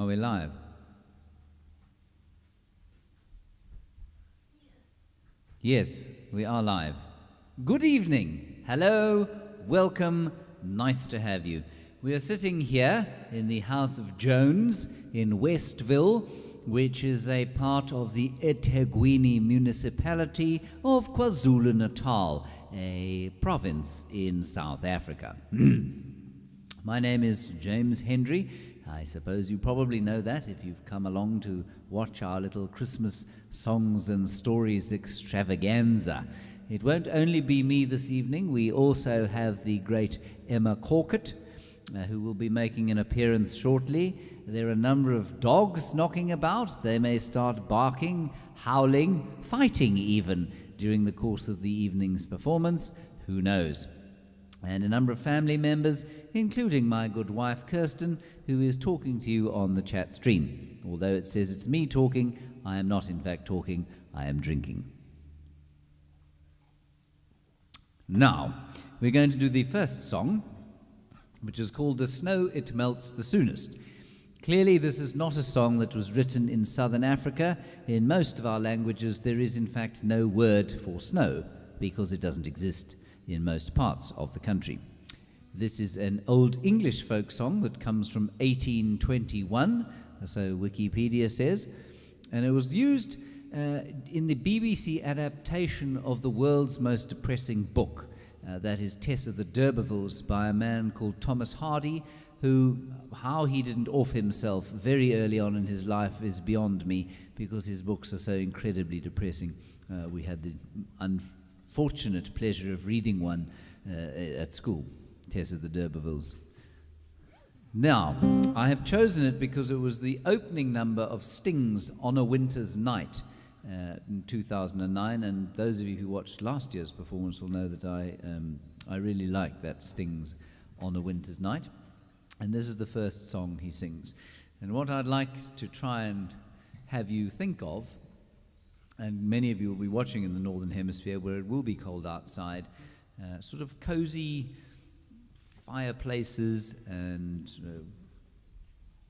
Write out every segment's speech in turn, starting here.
Are we live? Yes, we are live. Good evening. Hello, welcome, nice to have you. We are sitting here in the House of Jones in Westville, which is a part of the eThekwini municipality of KwaZulu-Natal, a province in South Africa. My name is James Hendry. I suppose you probably know that if you've come along to watch our little Christmas songs and stories extravaganza. It won't only be me this evening. We also have the great Emma Corkett, who will be making an appearance shortly. There are a number of dogs knocking about. They may start barking, howling, fighting even during the course of the evening's performance. Who knows? And a number of family members, including my good wife Kirsten, who is talking to you on the chat stream. Although it says it's me talking, I am not in fact talking, I am drinking. Now, we're going to do the first song, which is called The Snow It Melts the Soonest. Clearly, this is not a song that was written in southern Africa. In most of our languages, there is in fact no word for snow, because it doesn't exist in most parts of the country. This is an old English folk song that comes from 1821, so Wikipedia says, and it was used in the BBC adaptation of the world's most depressing book, that is Tess of the D'Urbervilles, by a man called Thomas Hardy, who, how he didn't off himself very early on in his life is beyond me, because his books are so incredibly depressing. We had the unfortunate pleasure of reading one at school, Tess of the D'Urbervilles. Now, I have chosen it because it was the opening number of Sting's On a Winter's Night in 2009, and those of you who watched last year's performance will know that I really like that Sting's On a Winter's Night, and this is the first song he sings. And what I'd like to try and have you think of, and many of you will be watching in the Northern Hemisphere where it will be cold outside, sort of cozy fireplaces and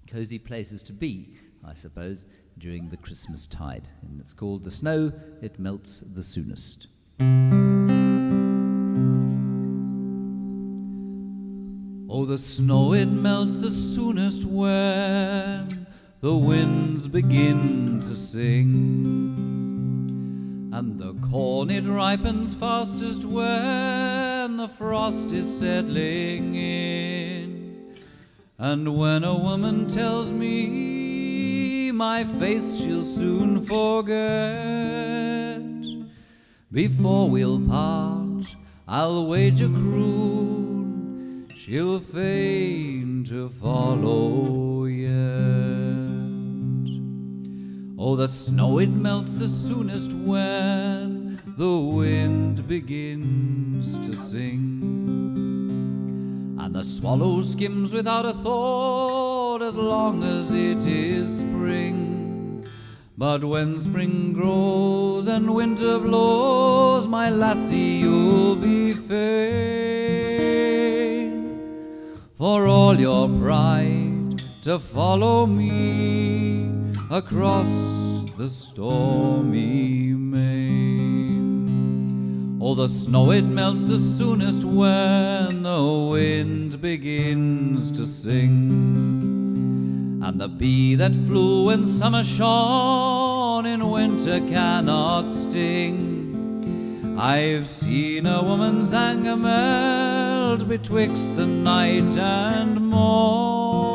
cozy places to be, I suppose, during the Christmas tide. And it's called The Snow It Melts the Soonest. Oh, the snow it melts the soonest when the winds begin to sing, and the corn it ripens fastest when the frost is settling in. And when a woman tells me my face she'll soon forget, before we'll part I'll wager croon she'll feign to follow yet. Oh, the snow it melts the soonest when the wind begins to sing, and the swallow skims without a thought as long as it is spring. But when spring grows and winter blows, my lassie, you'll be fain, for all your pride, to follow me across the stormy main. Oh, the snow it melts the soonest when the wind begins to sing, and the bee that flew when summer shone in winter cannot sting. I've seen a woman's anger melt betwixt the night and morn.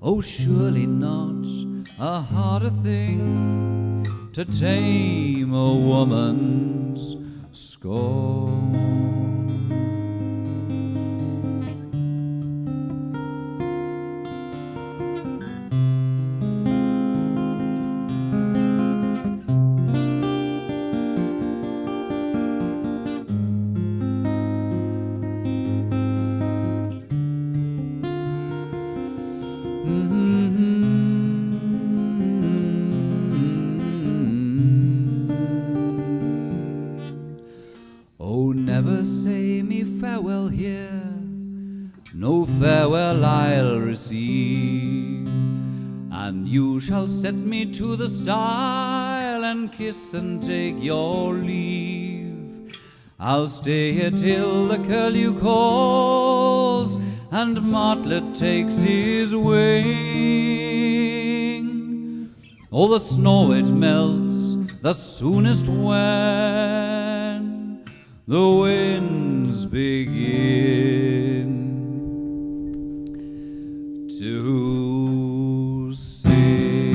Oh, surely not a harder thing to tame a woman's scorn. no farewell I'll receive. And you shall set me to the stile and kiss and take your leave. I'll stay here till the curlew calls and Martlet takes his wing. All the snow it melts the soonest when the winds begin to sing.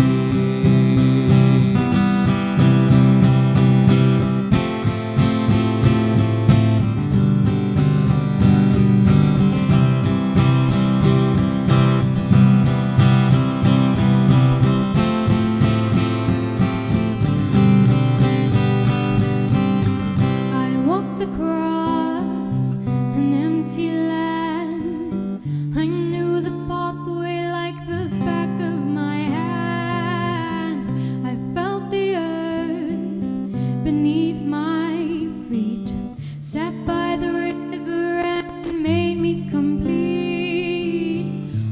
I walked across an empty land. I knew the pathway like the back of my hand. I felt the earth beneath my feet. Sat by the river and made me complete.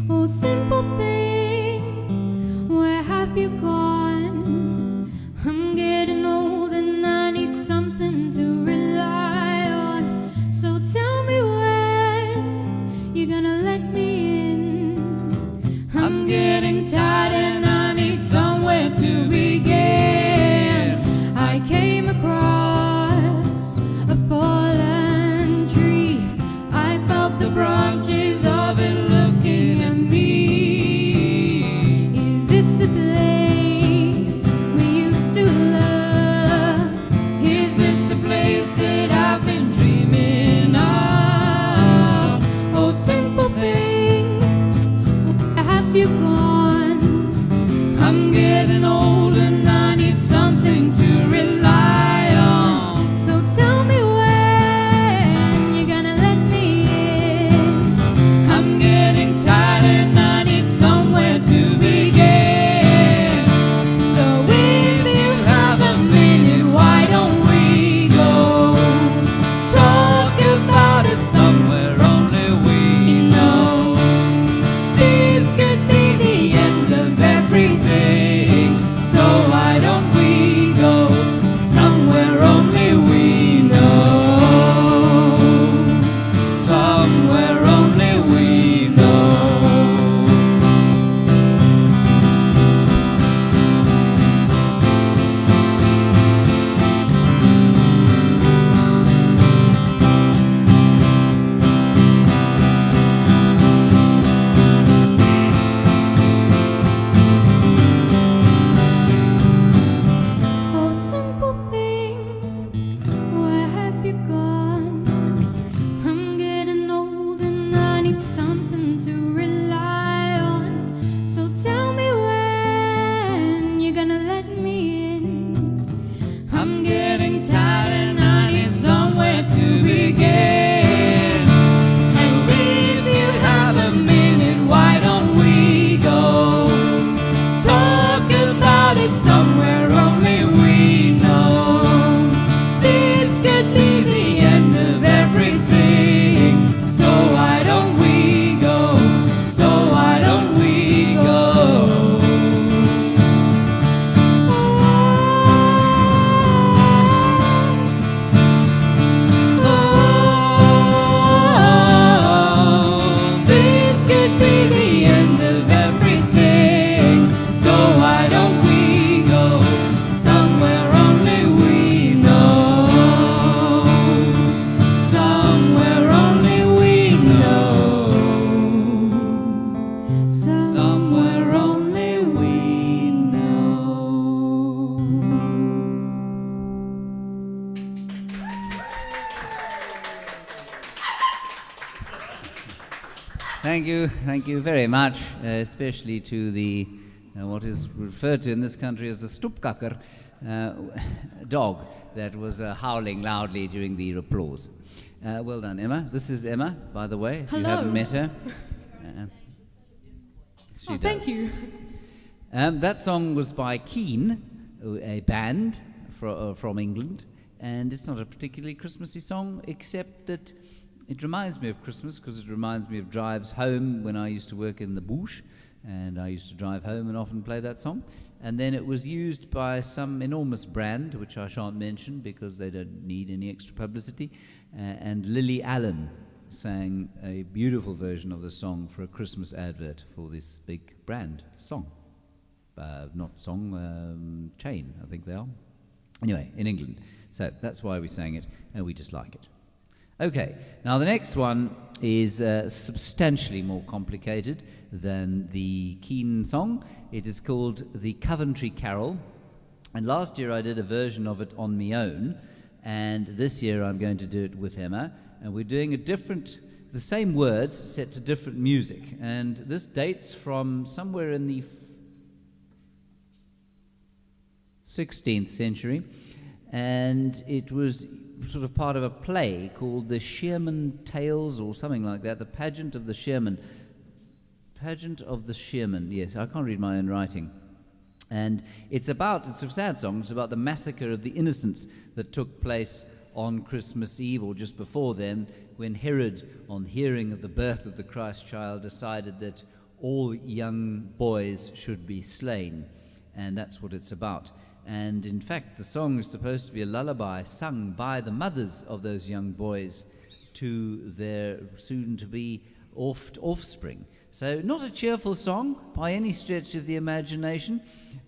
Oh, simple thing, where have you gone? I'm getting old and I need something to rely on. So tell me when you're gonna let me in. I'm getting tired and I need somewhere to begin. I came across a fallen tree. I felt the branches of it looking at me. Is this the place we used to love? Is this the place that I've been dreaming of? Oh, simple thing, where have you gone? I'm getting old and I need something to rely on. So tell me when you're gonna let me in. I'm getting tired and I need somewhere to begin. So if you have a minute, why don't we go talk about it somewhere only we know? This could be the end of everything. So why don't we go somewhere only we know? Somewhere only we know. Oh, simple thing, where have you gone? I'm getting old and I need something to rely on. So tell me when you're gonna let me in. I'm getting tired and I need somewhere to begin. And if you have a minute, why don't we go talk about it somewhere only we know? This could be the end of everything. So why don't we go? So why don't we go? Oh, this could be the end of everything. So why don't we go somewhere only we know? Somewhere only we know. Somewhere only we know. Thank you very much, especially to the what is referred to in this country as the stoepkakker dog that was howling loudly during the applause. Well done, Emma. This is Emma, by the way, if you Hello. haven't met her. She does. Thank you. That song was by Keane, a band from England, and it's not a particularly Christmassy song, except that It reminds me of Christmas because it reminds me of drives home when I used to work in the bush, and I used to drive home and often play that song. And then it was used by some enormous brand, which I shan't mention because they don't need any extra publicity, and Lily Allen sang a beautiful version of the song for a Christmas advert for this big brand chain, I think they are. Anyway, in England. So that's why we sang it, and we just like it. Okay, now the next one is substantially more complicated than the Keane song. It is called the Coventry Carol, and last year I did a version of it on my own, and this year I'm going to do it with Emma, and we're doing the same words set to different music, and this dates from somewhere in the 16th century, and it was sort of part of a play called the Shearman Tales or something like that, the Pageant of the Shearman, yes, I can't read my own writing. And it's a sad song, it's about the massacre of the innocents that took place on Christmas Eve or just before then, when Herod, on hearing of the birth of the Christ child, decided that all young boys should be slain, and that's what it's about. And in fact, the song is supposed to be a lullaby sung by the mothers of those young boys to their soon-to-be offspring. So not a cheerful song by any stretch of the imagination,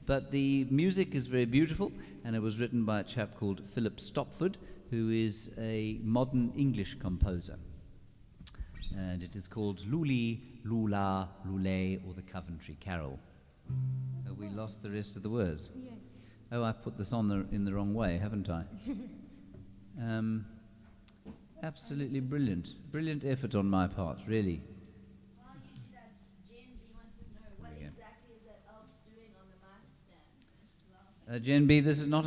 but the music is very beautiful, and it was written by a chap called Philip Stopford, who is a modern English composer. And it is called Luli, Lula, Lule, or the Coventry Carol. Have we lost the rest of the words? Yes. Oh, I put this in the wrong way, haven't I? Absolutely brilliant. Brilliant effort on my part, really. While you do that, Jen B wants to know what exactly is that elf doing on the mic stand as well? Jen B, this is not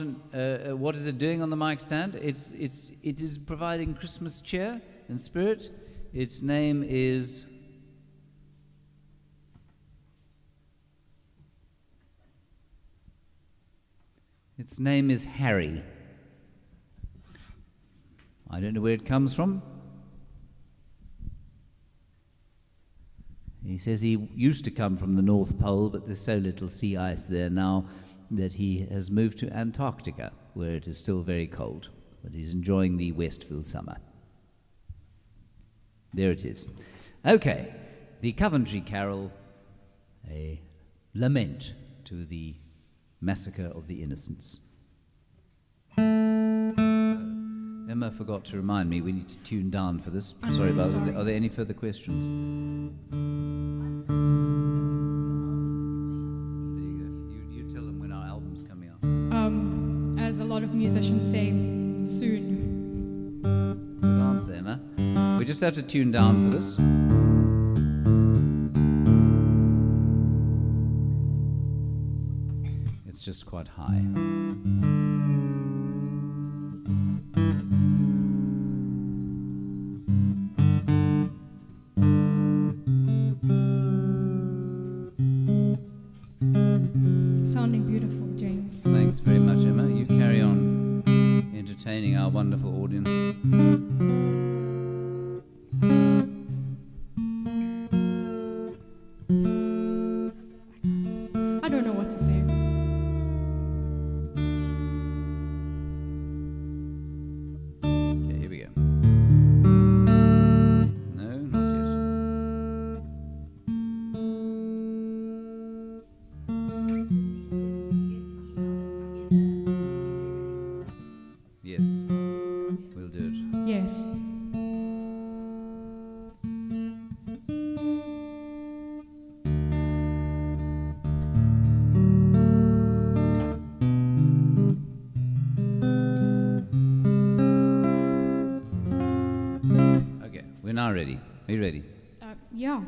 what is it doing on the mic stand? It is providing Christmas cheer and spirit. Its name is... Its name is Harry. I don't know where it comes from. He says he used to come from the North Pole, but there's so little sea ice there now that he has moved to Antarctica, where it is still very cold, but he's enjoying the Westville summer. There it is. Okay, the Coventry Carol, a lament to the massacre of the innocents. Emma forgot to remind me we need to tune down for this. Sorry about that. Are there any further questions? There you go. You tell them when our album's coming out. As a lot of musicians say, soon. Good answer, Emma. We just have to tune down for this. It's just quite high. Sounding beautiful, James. Thanks very much, Emma. You carry on entertaining our wonderful audience. I don't know what to say. Okay, here we go. No, not yet. Yes, we'll do it. Yes. Okay, we're now ready. Are you ready? Yeah.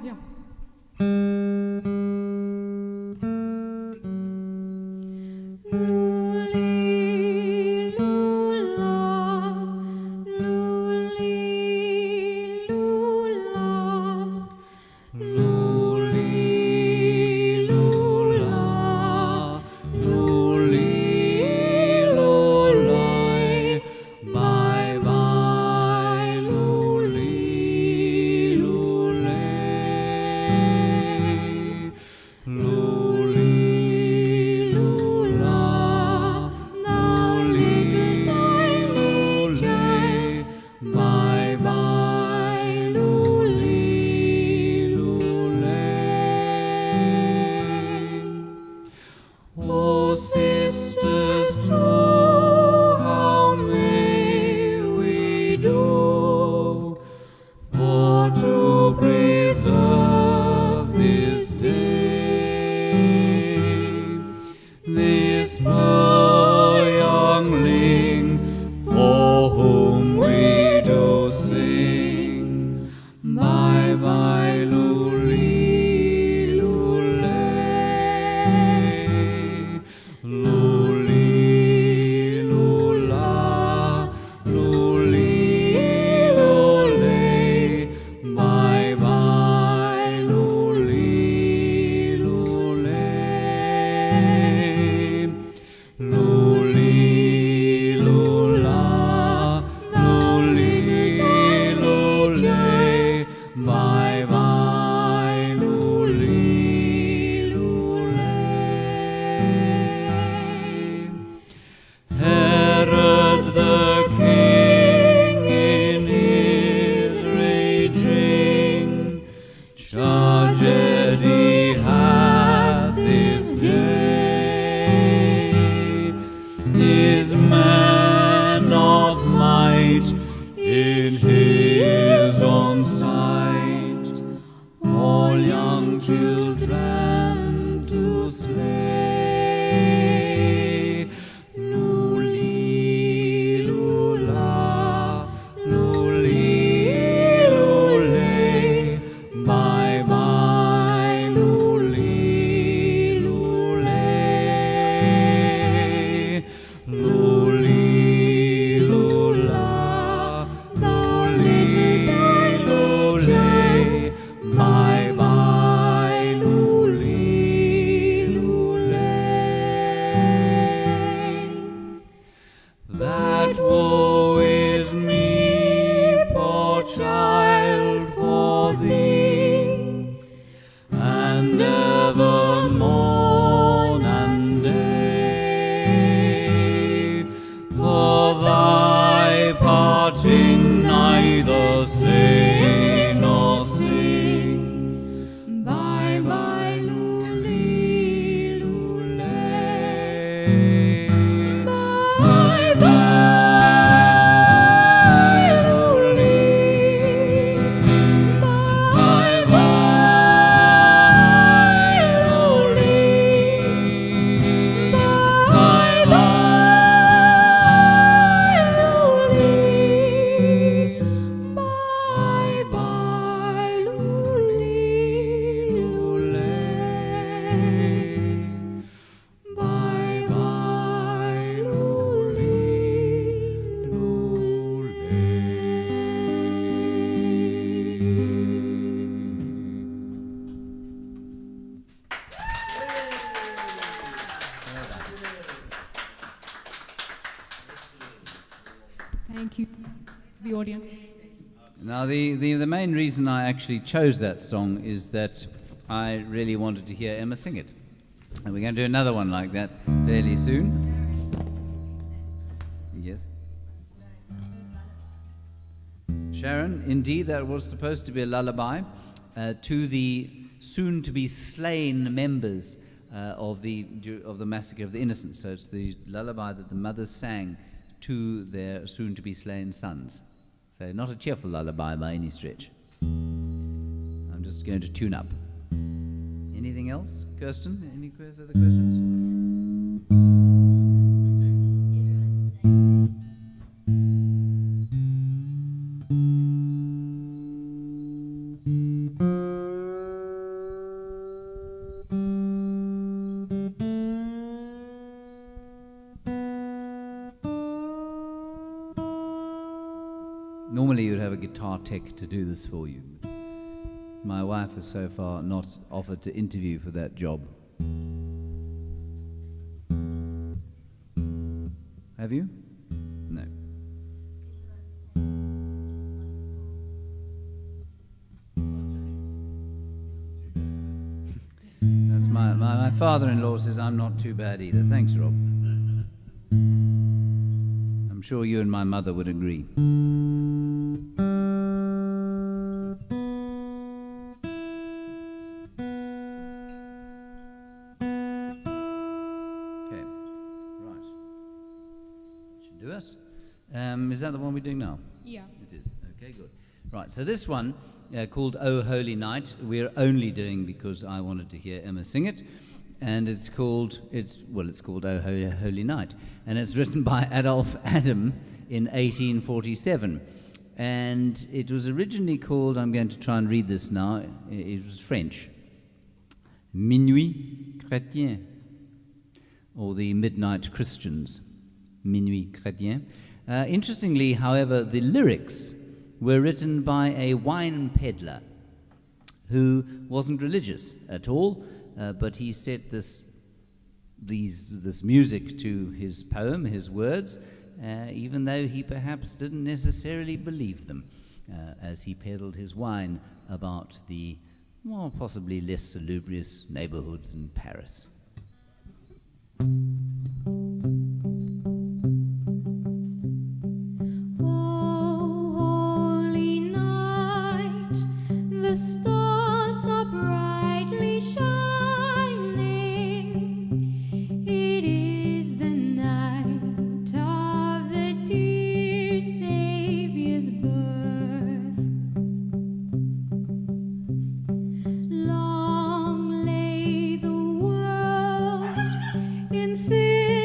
Luli, lula, luli, lula, luli, lula, luli, lula, bye bye, luli. child for thee, and ever morn and day. For thy parting neither say nor sing. Bye bye, lule, lule. Bye bye, lule. Bye bye, lule. Bye bye, lule. Bye bye, lule, lule. Bye bye, lule, Thank you to the audience. Now, the main reason I actually chose that song is that I really wanted to hear Emma sing it. And we're going to do another one like that fairly soon. Yes. Sharon, indeed, that was supposed to be a lullaby to the soon-to-be slain members of the massacre of the innocents. So it's the lullaby that the mothers sang to their soon-to-be slain sons. So not a cheerful lullaby by any stretch. I'm just going to tune up. Anything else, Kirsten? Any further questions? Normally you'd have a guitar tech to do this for you. My wife has so far not offered to interview for that job. Have you? No. That's my father-in-law says I'm not too bad either. Thanks, Rob. I'm sure you and my mother would agree. Is that the one we're doing now? Yeah. It is. Okay, good. Right, so this one, called Oh Holy Night, we're only doing because I wanted to hear Emma sing it. And it's called Oh Holy Night. And it's written by Adolphe Adam in 1847. And it was originally called, I'm going to try and read this now, it was French, Minuit Chrétien, or the Midnight Christians, Minuit Chrétien. Interestingly, however, the lyrics were written by a wine peddler who wasn't religious at all, but he set this music to his poem, his words, even though he perhaps didn't necessarily believe them, as he peddled his wine about the possibly less salubrious neighborhoods in Paris. Stars are brightly shining. It is the night of the dear Savior's birth. Long lay the world in sin.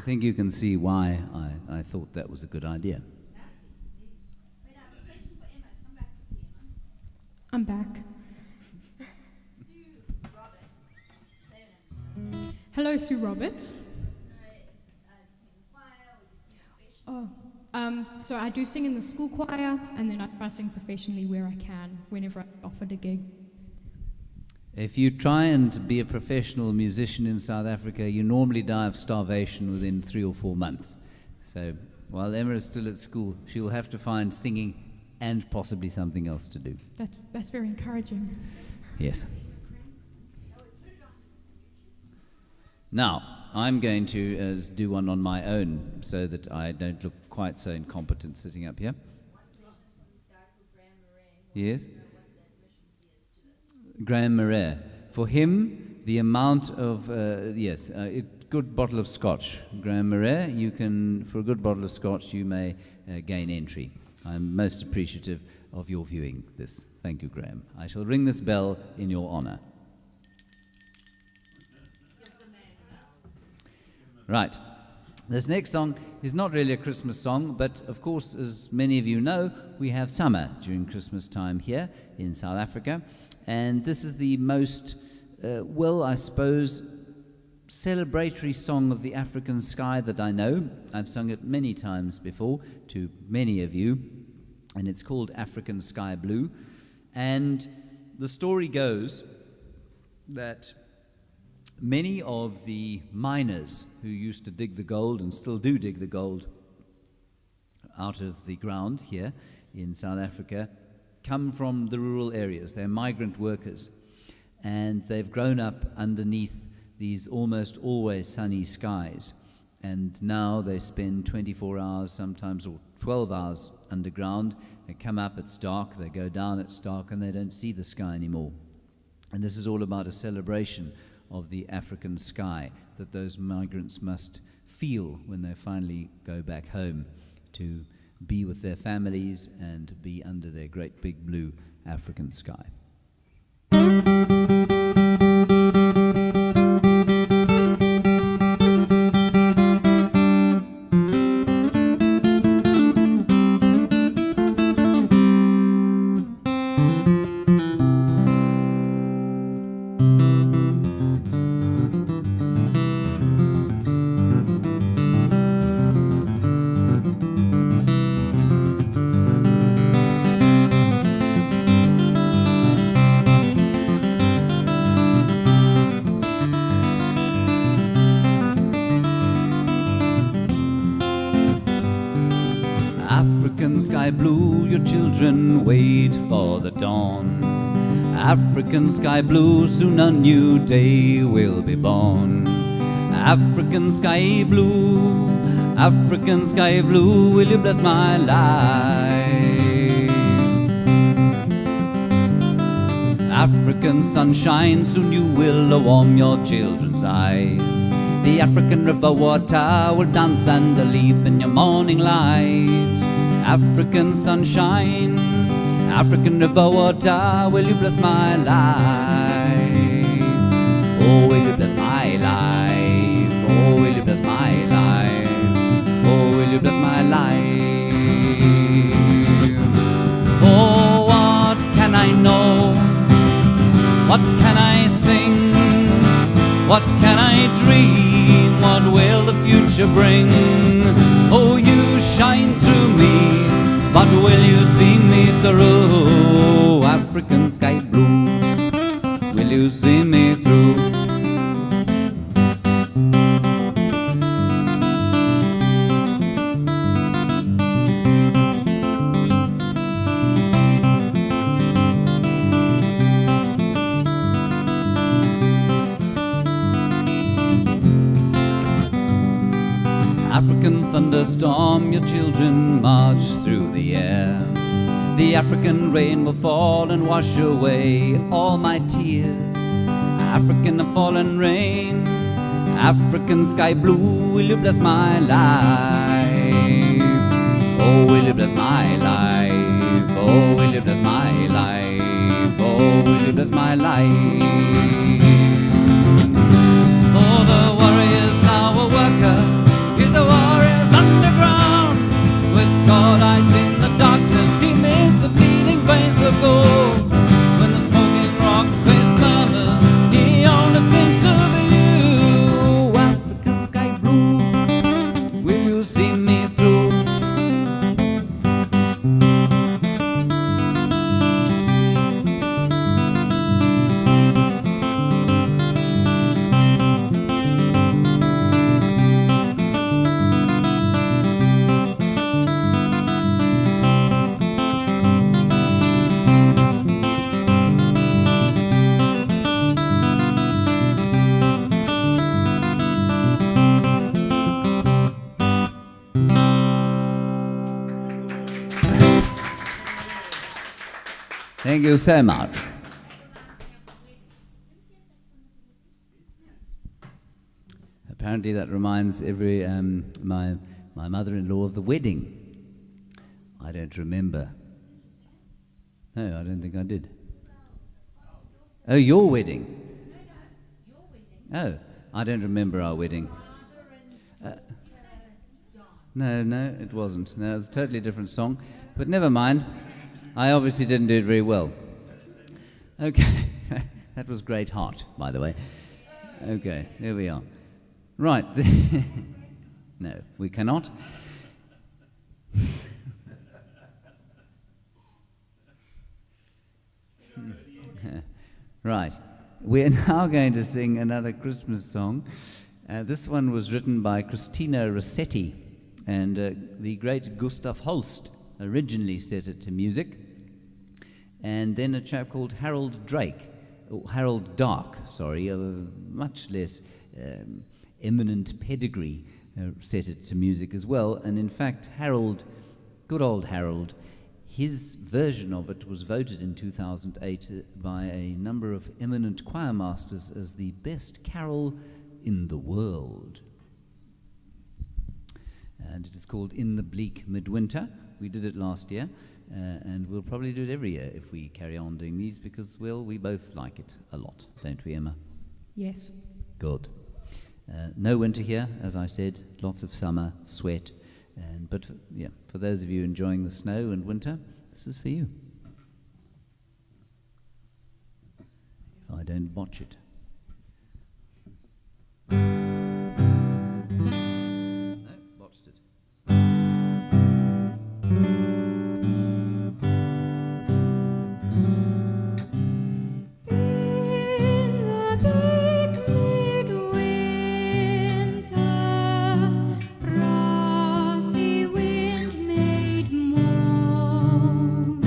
I think you can see why I thought that was a good idea. Wait, I have a question for Emma. Come back quickly, Emma. I'm back. Sue Roberts. Say your name. Hello, Sue Roberts. So I do sing in the school choir, and then I try to sing professionally where I can, whenever I'm offered a gig. If you try and be a professional musician in South Africa, you normally die of starvation within 3 or 4 months. So while Emma is still at school, she'll have to find singing and possibly something else to do. That's very encouraging. Yes. Now, I'm going to do one on my own so that I don't look quite so incompetent sitting up here. Yes? Graham Murray. For him, the amount of, a good bottle of scotch. Graham Murray, you can, for a good bottle of scotch, you may gain entry. I'm most appreciative of your viewing this. Thank you, Graham. I shall ring this bell in your honor. Right. This next song is not really a Christmas song, but of course, as many of you know, we have summer during Christmas time here in South Africa. And this is the most, I suppose, celebratory song of the African sky that I know. I've sung it many times before to many of you, and it's called African Sky Blue. And the story goes that many of the miners who used to dig the gold and still do dig the gold out of the ground here in South Africa come from the rural areas. They're migrant workers, and they've grown up underneath these almost always sunny skies. And now they spend 24 hours sometimes, or 12 hours underground. They come up, it's dark, they go down, it's dark, and they don't see the sky anymore. And this is all about a celebration of the African sky that those migrants must feel when they finally go back home to be with their families and be under their great big blue African sky. African sky blue, your children wait for the dawn. African sky blue, soon a new day will be born. African sky blue, African sky blue, will you bless my life? African sunshine, soon you will warm your children's eyes. The African river water will dance and leap in your morning light. African sunshine, African river water, will you bless my life? Oh, will you bless my life? Oh, will you bless my life? Oh, will you bless my life? Oh, what can I know? What can I sing? What can I dream? What will the future bring? Oh, you shine through me, but will you see me through? African sky blue, will you see me through? African thunderstorm, your children march through the air. The African rain will fall and wash away all my tears. African fallen rain, African sky blue, will you bless my life? Oh, will you bless my life? Oh, will you bless my life? Oh, will you bless my life? Oh, the warrior's now a worker Thank you so much. Apparently that reminds my mother-in-law of the wedding. I don't remember. No, I don't think I did. Oh, your wedding? Oh, I don't remember our wedding. No, it wasn't. No, it was a totally different song. But never mind. I obviously didn't do it very well. Okay. That was Great Heart, by the way. Okay, there we are. Right. No, we cannot. Right. We're now going to sing another Christmas song. This one was written by Christina Rossetti, and the great Gustav Holst originally set it to music. And then a chap called Harold Dark, a much less eminent pedigree, set it to music as well. And in fact, Harold, good old Harold, his version of it was voted in 2008 by a number of eminent choir masters as the best carol in the world. And it is called In the Bleak Midwinter. We did it last year, and we'll probably do it every year if we carry on doing these, because, well, we both like it a lot, don't we, Emma? Yes. Good. No winter here, as I said, lots of summer, sweat, but for those of you enjoying the snow and winter, this is for you. If I don't botch it. No, botched it. In the bleak midwinter, frosty wind made moan.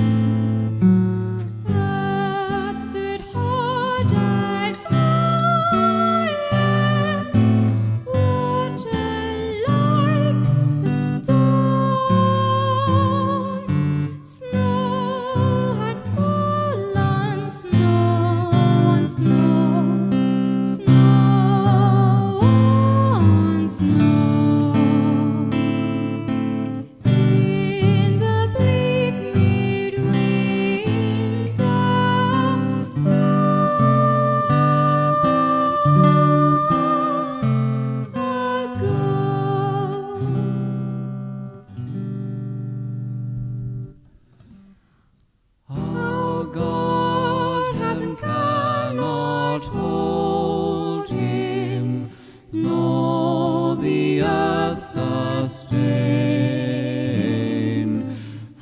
Earth stood hard as iron, water like a stone. Snow had fallen, snow on snow, snow on snow. In the bleak midwinter, Our God heaven cannot hold him, nor the earth sustain.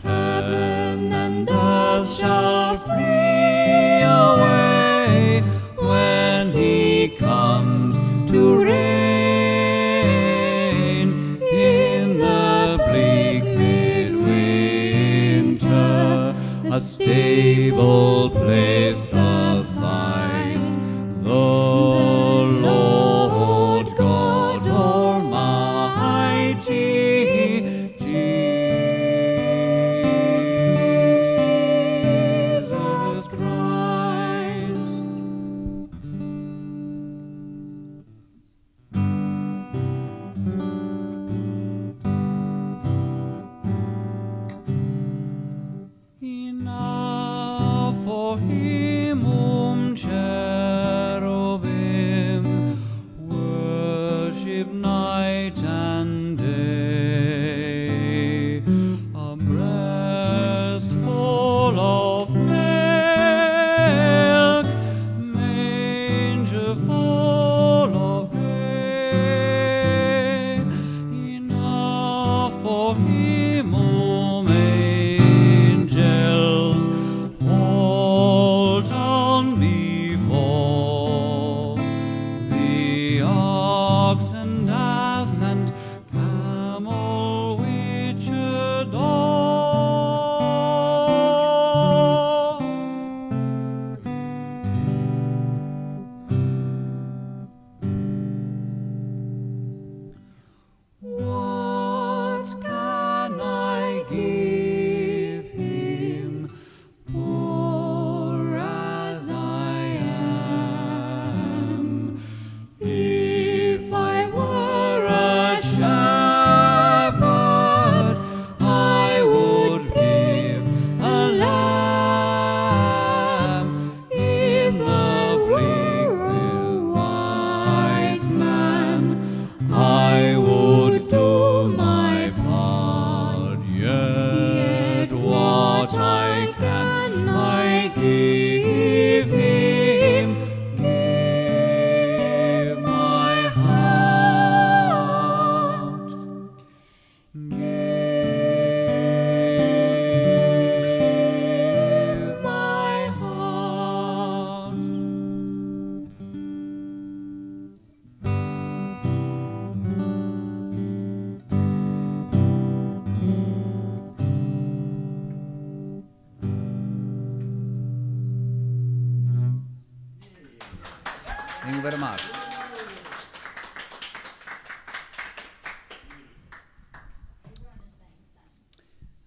Heaven and earth shall flee away when he comes to reign. In the bleak midwinter, a stable place suffice. The Lord God Almighty, Jesus Christ. Enough for him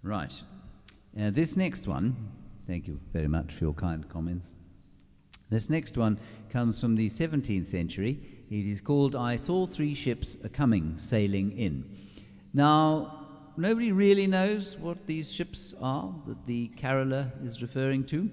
Right. This next one, thank you very much for your kind comments. This next one comes from the 17th century. It is called I Saw Three Ships A-Coming Sailing In. Now, nobody really knows what these ships are that the caroller is referring to.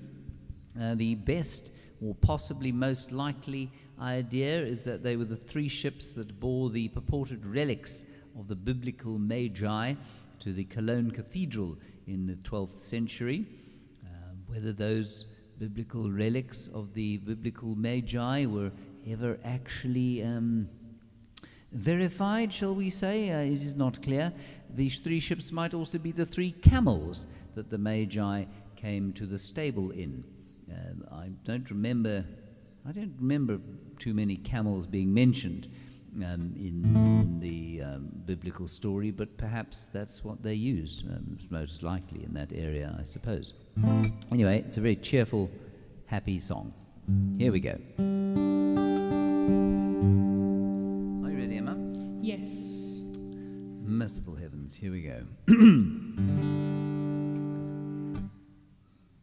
The best, or possibly most likely, idea is that they were the three ships that bore the purported relics of the biblical Magi to the Cologne Cathedral in the 12th century. Whether those biblical relics of the biblical Magi were ever actually verified, shall we say, it is not clear. These three ships might also be the three camels that the Magi came to the stable in. I don't remember too many camels being mentioned in the biblical story, but perhaps that's what they used, most likely in that area, I suppose. Anyway, it's a very cheerful, happy song. Here we go. Are you ready, Emma? Yes. Merciful heavens, here we go.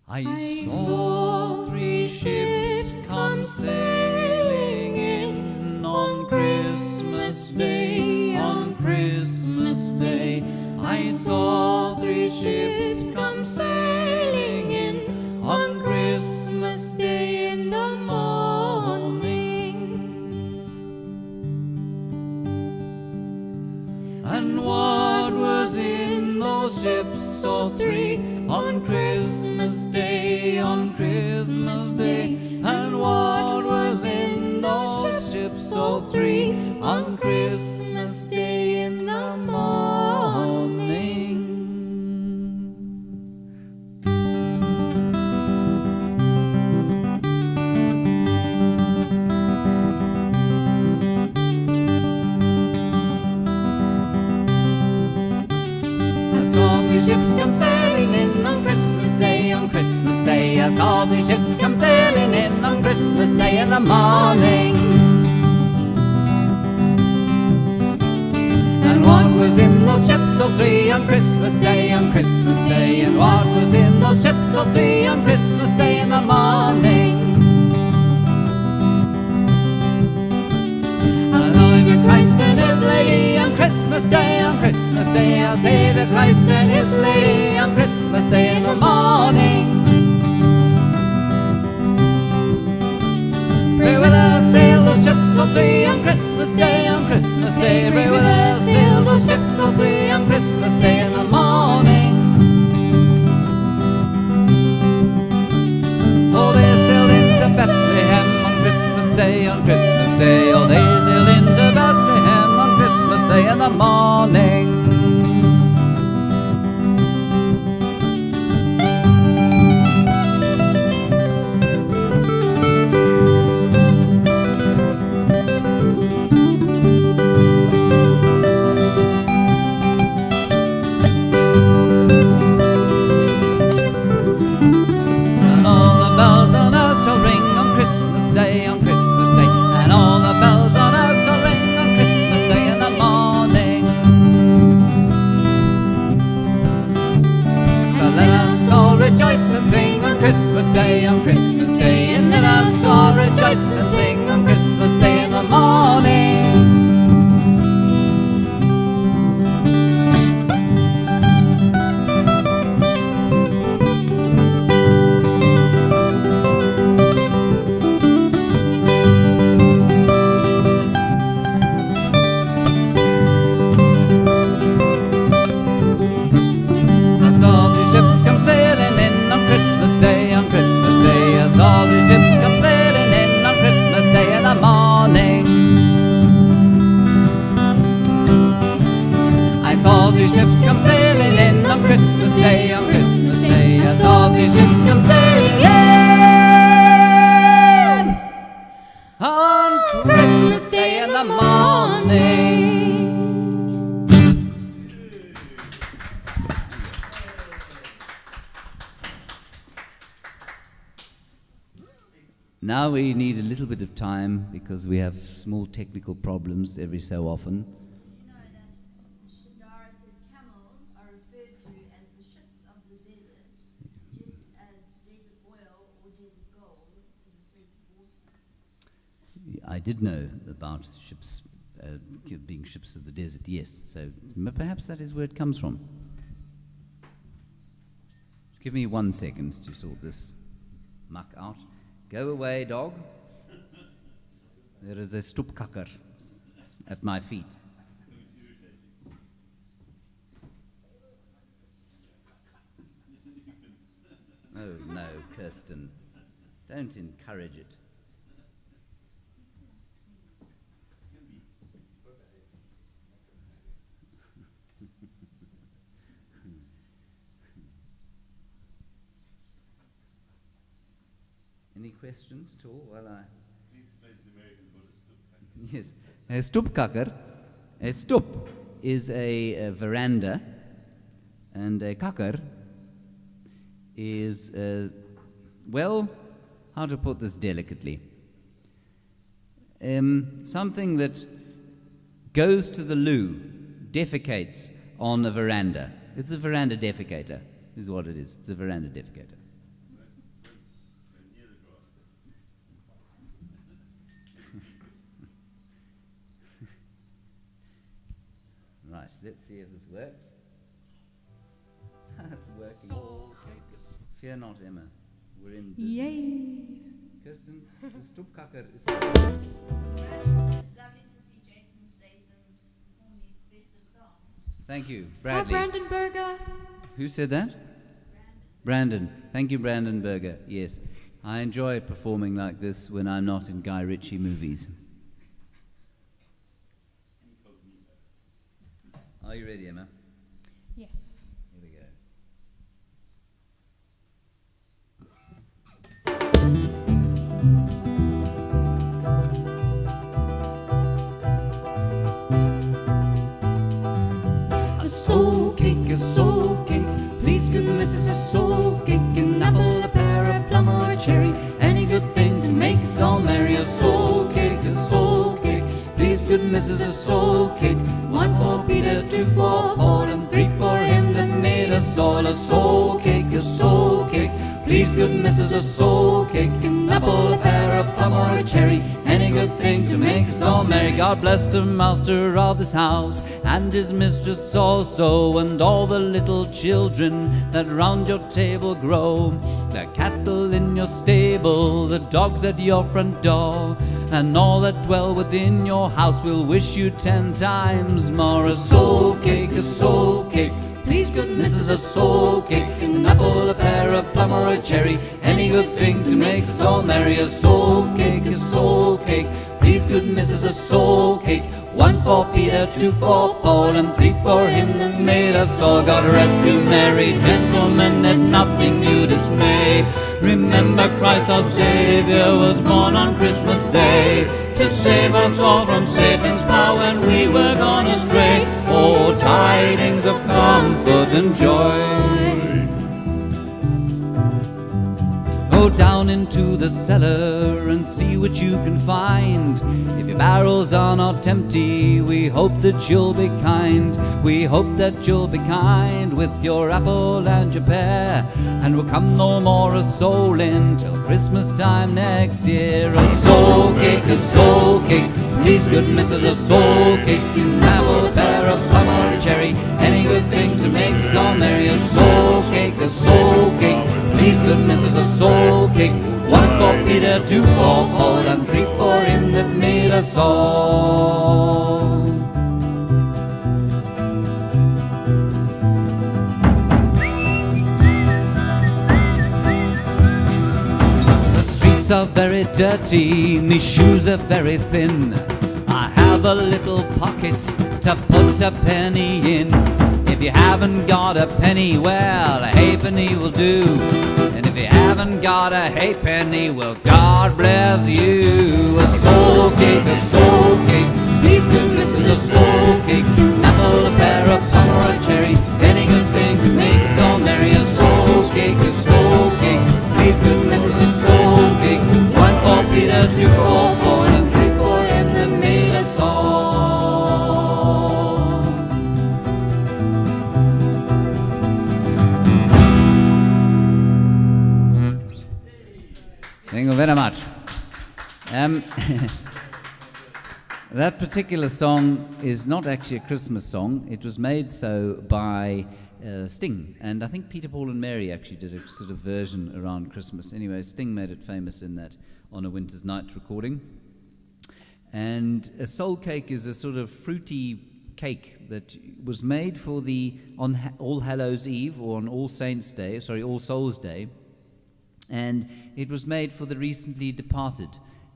I saw three ships come sailing in on Christmas Day, on Christmas Day. I saw three ships come sailing in on Christmas Day in the morning. And what was in those ships, all three, on Christmas Day, on Christmas Day? And what was in those ships, all three, on Christmas Day in the morning? I saw three ships come sailing in on Christmas Day, on Christmas Day. I saw three ships come sailing in on Christmas Day in the morning. And what was in those ships, all three, on Christmas Day, on Christmas Day? And what was in those ships, all three, on Christmas Day in the morning? Our Savior Christ and His Lady on Christmas Day, on Christmas Day. Our Savior Christ and His Lady on Christmas Day in the morning. Pray with us, sail those ships, all three, on Christmas Day, on Christmas Day. Pray with us, sail those ships, all three, on Christmas Day in the morning. Oh, they sailed into Bethlehem on Christmas Day, on Christmas Day. Oh, they sailed into Bethlehem on Christmas Day in the morning. And all the bells on earth shall ring on Christmas Day, on Christmas Day. And all the bells on earth shall ring on Christmas Day in the morning. So let us all rejoice and sing on Christmas Day, on Christmas Day. And let us all rejoice and sing on Christmas Day in the morning. I saw the ships come sailing in on Christmas Day, on Christmas Day. I saw the ships come sailing in on Christmas Day in the morning. I saw the ships come sailing in on Christmas Day, on Christmas Day. I saw the ships come sailing in on Christmas Day in the morning. Now we need a little bit of time because we have small technical problems every so often. You know that Shadaris's camels are referred to as the ship I did know about ships being ships of the desert, yes. So perhaps that is where it comes from. Give me 1 second to sort this muck out. Go away, dog. There is a stoepkakker at my feet. Oh no, Kirsten. Don't encourage it. Any questions at all? Well, Please explain to the Americans what a stoepkakker is. yes, a stoepkakker. A stoep is a veranda, and a kakker is, well, how to put this delicately? Something that goes to the loo, defecates on a veranda. It's a veranda defecator, is what it is. It's a veranda defecator. Right, let's see if this works. It's working. Fear not, Emma. We're in business. Yay! Kirsten, the stoepkakker is... It's lovely to see Jason Statham perform these festive songs. Thank you, Hi, Bradley. Brandon Berger. Who said that? Brandon. Thank you, Brandon Berger. Yes, I enjoy performing like this when I'm not in Guy Ritchie movies. Are you ready, Emma? Yes. Here we go. A soul cake, please good missus, a soul cake, an apple, a pear, a plum or a cherry, any good things that make us all merry. A soul cake, please good missus, a soul cake, 1 for Peter, 2 for Paul, and 3 for him that made us all. A soul cake, please good missus, a soul cake, an apple, a pear, a plum or a cherry, any good thing to make us all merry. God bless the master of this house and his mistress also, and all the little children that round your table grow, the cattle in your stable, the dogs at your front door, and all that dwell within your house will wish you 10 times more. A soul cake, please good missus, a soul cake, an apple, a pear, a plum or a cherry, any good thing to make us all merry. A soul cake, please good missus, a soul cake, 1 for Peter, 2 for Paul, and 3 for him that made us all. God rest you merry gentlemen, let nothing you dismay. Remember Christ our Savior was born on Christmas Day, to save us all from Satan's power when we were gone astray. Oh, tidings of comfort and joy. Go down into the cellar and see what you can find. If your barrels are not empty, we hope that you'll be kind. We hope that you'll be kind with your apple and your pear, and we'll come no more a soul in till Christmas time next year. A soul cake, please good missus, a soul cake, an apple, a pear, a plum or a cherry, any good thing to make us all merry. A soul cake, please good missus, a soul cake, 1 for Peter, 2 for Paul, and 3 for him that made us all. The streets are very dirty, me shoes are very thin. I have a little pocket to put a penny in. If you haven't got a penny, well, a halfpenny will do. And if you haven't got a halfpenny, well, God bless you. A soul cake, please good missus, a soul cake, an apple, a pear, a plum or a cherry, any good thing to make us all merry. A soul cake, please good missus, a soul cake, 1 for Peter, 2 for Paul, and 3 for him that made us all. Thank you very much. That particular song is not actually a Christmas song. It was made so by Sting, and I think Peter, Paul and Mary actually did a sort of version around Christmas. Anyway, Sting made it famous in that On a Winter's Night recording. And a soul cake is a sort of fruity cake that was made for the All Hallows Eve, or on All Souls Day, and it was made for the recently departed.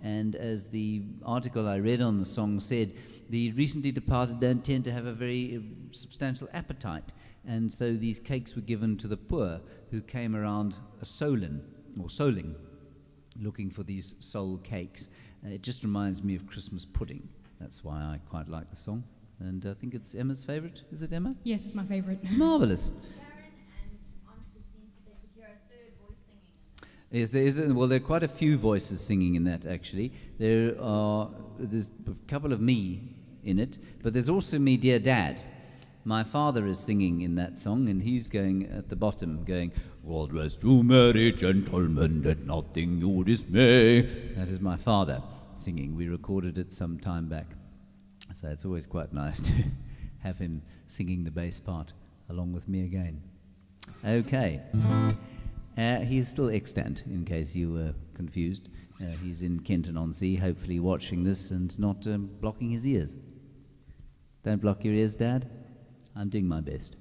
And as the article I read on the song said, the recently departed don't tend to have a very substantial appetite, and so these cakes were given to the poor who came around souling, looking for these soul cakes. It just reminds me of Christmas pudding. That's why I quite like the song. And I think it's Emma's favourite. Is it Emma? Yes, it's my favourite. Marvellous. Sharon and Aunt Christine said they could hear a third voice singing in it. Yes, there is. Well, there are quite a few voices singing in that, actually. There's a couple of me in it, but there's also me, dear Dad. My father is singing in that song, and he's going at the bottom, going, "God rest you, merry gentlemen, that nothing you dismay." That is my father singing. We recorded it some time back. So it's always quite nice to have him singing the bass part along with me again. Okay. He's still extant, in case you were confused. He's in Kenton-on-Sea, hopefully watching this and not blocking his ears. Don't block your ears, Dad. I'm doing my best.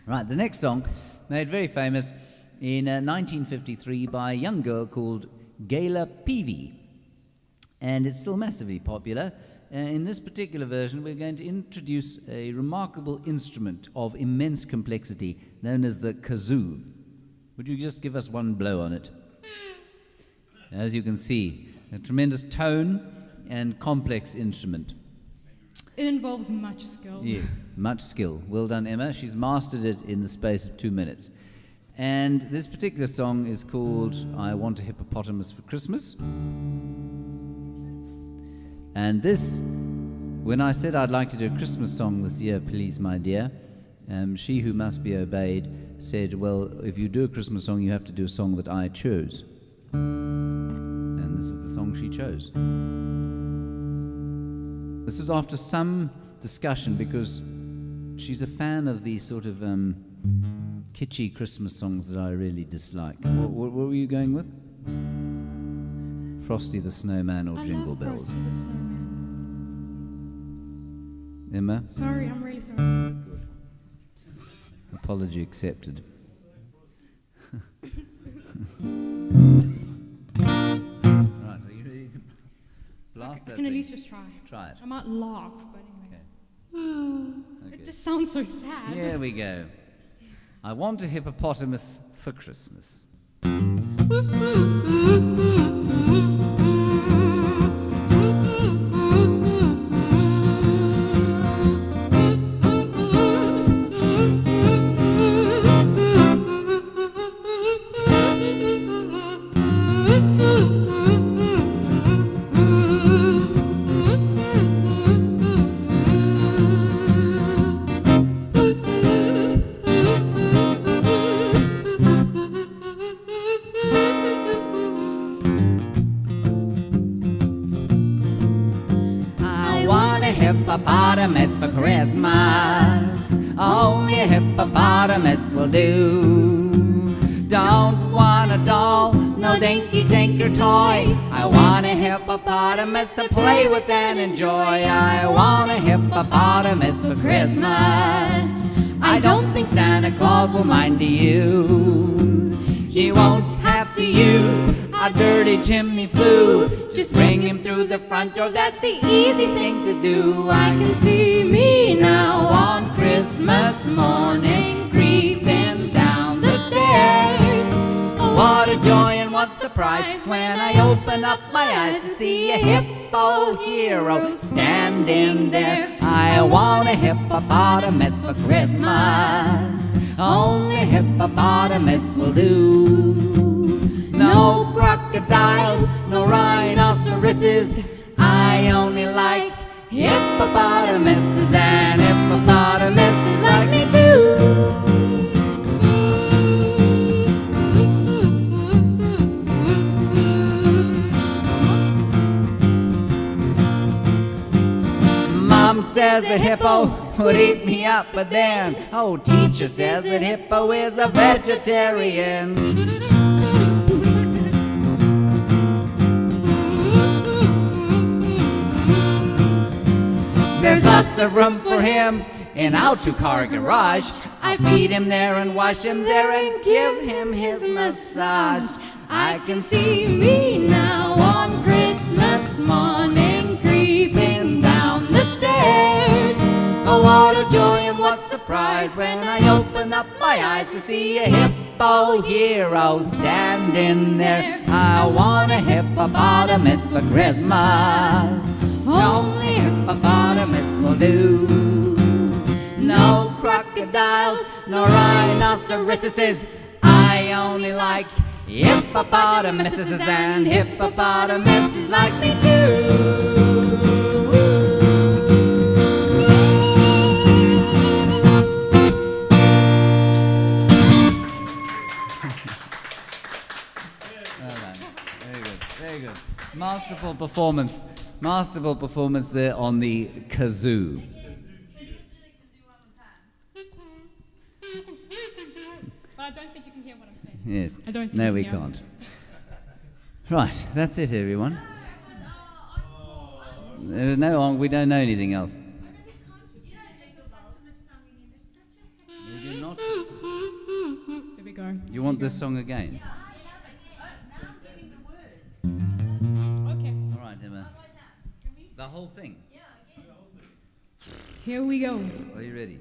Right, the next song, made very famous in 1953 by a young girl called Gayla Peavy, and it's still massively popular. In this particular version, we're going to introduce a remarkable instrument of immense complexity known as the kazoo. Would you just give us one blow on it? As you can see, a tremendous tone and complex instrument. It involves much skill. Yes, much skill. Well done, Emma. She's mastered it in the space of 2 minutes. And this particular song is called I Want a Hippopotamus for Christmas. And this, when I said I'd like to do a Christmas song this year, please, my dear, she who must be obeyed said, well, if you do a Christmas song, you have to do a song that I chose. And this is the song she chose. This was after some discussion, because she's a fan of these sort of kitschy Christmas songs that I really dislike. What were you going with? Frosty the Snowman or I Jingle love Bells? Frosty the Snowman. Emma? Sorry, I'm really sorry. Good. Apology accepted. Right, are you ready to blast I that can at thing? least just try. Try it. I might laugh, but anyway. Okay. It just sounds so sad. Here we go. I want a hippopotamus for Christmas. Hippopotamus for Christmas. Only a hippopotamus will do. Don't want a doll, no dinky tinker toy. I want a hippopotamus to play with and enjoy. I want a hippopotamus for Christmas. I don't think Santa Claus will mind you. He won't have to use a dirty chimney flue. Just bring him through the front door, that's the easy thing to do. I can see me now on Christmas morning, creeping down the stairs. What a joy and what surprise when I open up my eyes to see a hippo hero standing there. I want a hippopotamus for Christmas. Only a hippopotamus will do. No crocodiles, no rhinoceroses. I only like hippopotamuses, and hippopotamuses like me too. says that hippo would eat me up, but then, oh, teacher says that hippo is a vegetarian. There's lots of room for him in our two-car garage. I feed him there and wash him there and give him his massage. I can see me now on Christmas morning creeping down the stairs. Oh, what a joy and what surprise when I open up my eyes to see a hippo hero standing there. I want a hippopotamus for Christmas. Only hippopotamus will do. No crocodiles, no rhinoceroses. I only like hippopotamuses, and hippopotamuses like me too. Well done. Very good, very good. Masterful performance. Masterful performance there on the kazoo. But I don't think you can hear what I'm saying. Yes. I don't think No, you we can hear. can't. Right, that's it, everyone. There is no, we don't know anything else. We do not. There we go. You want this song again? Okay. All right, Emma. The whole thing. Here we go. Are you ready?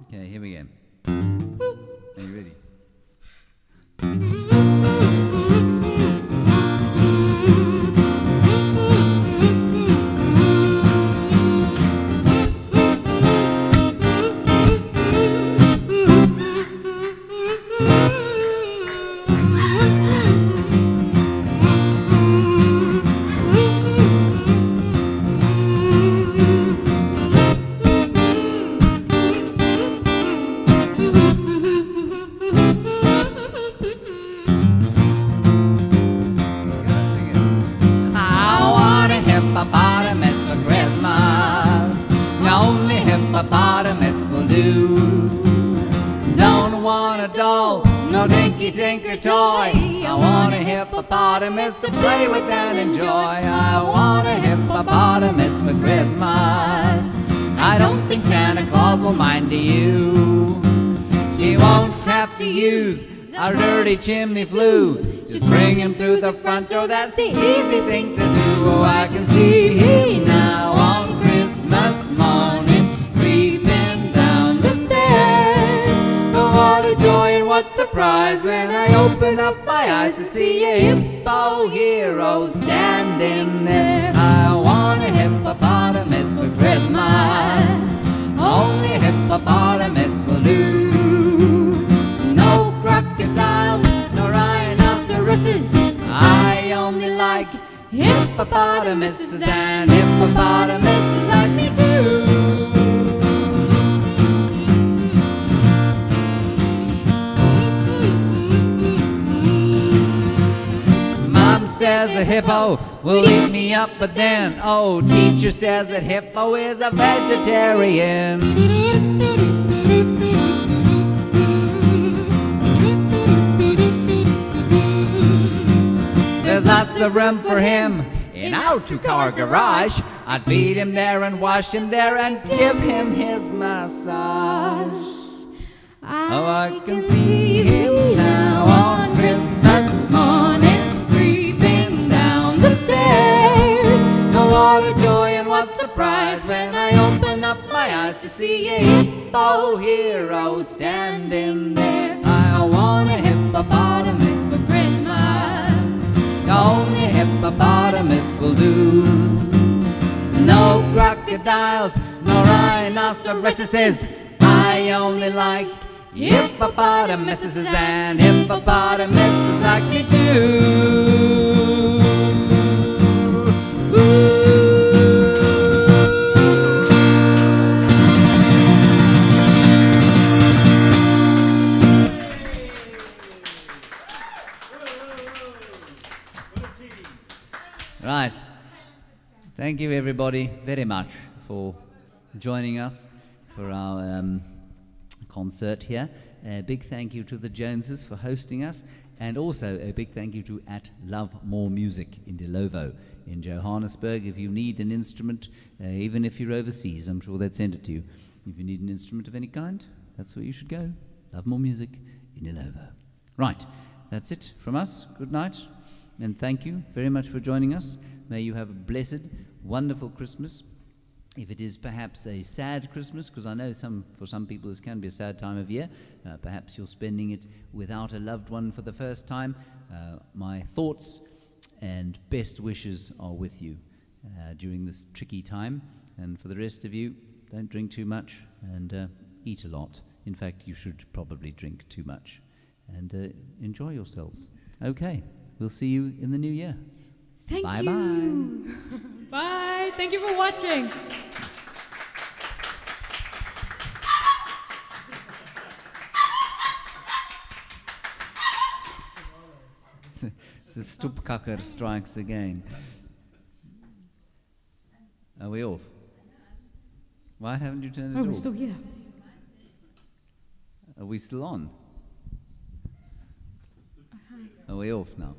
Okay, here we go. Are you ready? Hippopotamus will do. Don't want a doll, no dinky tinker toy. I want a hippopotamus to play with and enjoy. I want a hippopotamus for Christmas. I don't think Santa Claus will mind you. He won't have to use a dirty chimney flue. Just bring him through the front door, that's the easy thing to do. Oh, I can see he now on Christmas morning creeping down the stairs. Oh, what a joy and what surprise when I open up my eyes to see a hippo hero standing there. I want a hippopotamus for Christmas. Only a hippopotamus will do. No crocodiles, no rhinoceroses. I only like hippopotamuses, and hippopotamuses like me too. Mom says that hippo will eat me up, but then, oh, teacher says that hippo is a vegetarian. There's lots of room for him in our two-car garage. I'd feed him there and wash him there and give him his massage. Oh, I can see him now on Christmas morning creeping down the stairs. Oh, what a joy and what surprise when I open up my eyes to see a hippo hero standing there. I want a hippopotamus for Christmas. Only a hippopotamus will do. No crocodiles, no rhinoceroses. I only like hippopotamuses, and hippopotamuses like me too. Right. Thank you, everybody, very much for joining us for our concert here. A big thank you to the Joneses for hosting us, and also a big thank you to At Love More Music in Delovo in Johannesburg. If you need an instrument, even if you're overseas, I'm sure they'd send it to you. If you need an instrument of any kind, that's where you should go. Love More Music in Delovo. Right, that's it from us. Good night, and thank you very much for joining us. May you have a blessed, wonderful Christmas. If it is perhaps a sad Christmas, because I know for some people this can be a sad time of year, perhaps you're spending it without a loved one for the first time, my thoughts and best wishes are with you during this tricky time. And for the rest of you, don't drink too much and eat a lot. In fact, you should probably drink too much and enjoy yourselves. Okay, we'll see you in the new year. Thank Bye you. Bye. Thank you for watching. The stoepkakker strikes again. Are we off? Why haven't you turned it Oh, off? we're still here. Are we still on? Are we off now?